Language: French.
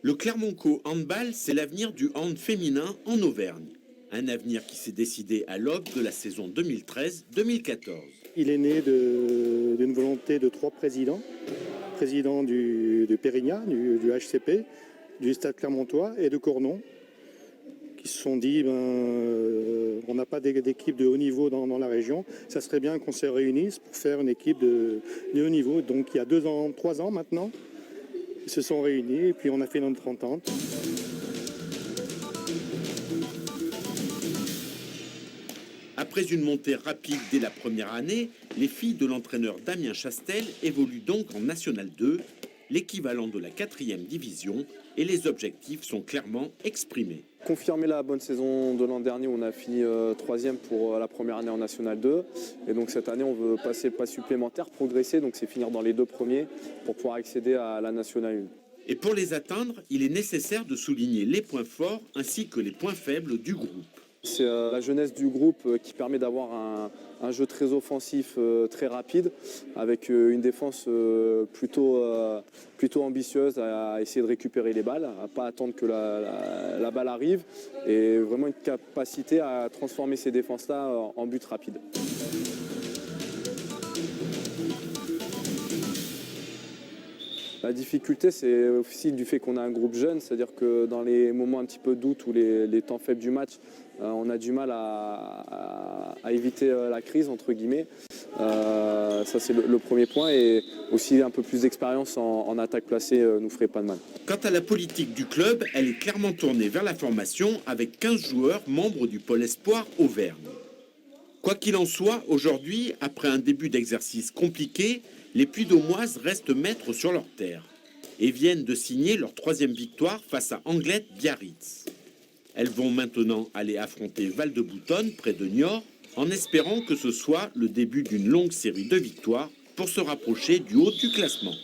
Le Clermont-Co handball, c'est l'avenir du hand féminin en Auvergne. Un avenir qui s'est décidé à l'aube de la saison 2013-2014. Il est né d'une volonté de 3 présidents. Président du Pérignat, du HCP, du Stade Clermontois et de Cournon, qui se sont dit, on n'a pas d'équipe de haut niveau dans la région, ça serait bien qu'on se réunisse pour faire une équipe de haut niveau. Donc il y a 3 ans maintenant, ils se sont réunis et puis on a fait notre entente. Après une montée rapide dès la première année, les filles de l'entraîneur Damien Chastel évoluent donc en National 2, l'équivalent de la 4e division, et les objectifs sont clairement exprimés. Confirmer la bonne saison de l'an dernier, on a fini 3e pour la première année en National 2. Et donc cette année, on veut passer le pas supplémentaire, progresser, donc c'est finir dans les 2 premiers pour pouvoir accéder à la National 1. Et pour les atteindre, il est nécessaire de souligner les points forts ainsi que les points faibles du groupe. C'est la jeunesse du groupe qui permet d'avoir un jeu très offensif, très rapide, avec une défense plutôt ambitieuse à essayer de récupérer les balles, à ne pas attendre que la balle arrive, et vraiment une capacité à transformer ces défenses-là en but rapide. La difficulté, c'est aussi du fait qu'on a un groupe jeune, c'est-à-dire que dans les moments un petit peu de doute ou les temps faibles du match, on a du mal à éviter la crise, entre guillemets. Ça, c'est le premier point. Et aussi un peu plus d'expérience en attaque placée nous ferait pas de mal. Quant à la politique du club, elle est clairement tournée vers la formation avec 15 joueurs membres du pôle espoir Auvergne. Quoi qu'il en soit, aujourd'hui, après un début d'exercice compliqué, les Puy-d'Aumoises restent maîtres sur leur terre et viennent de signer leur 3e victoire face à Anglet-Biarritz. Elles vont maintenant aller affronter Val-de-Boutonne, près de Niort, en espérant que ce soit le début d'une longue série de victoires pour se rapprocher du haut du classement.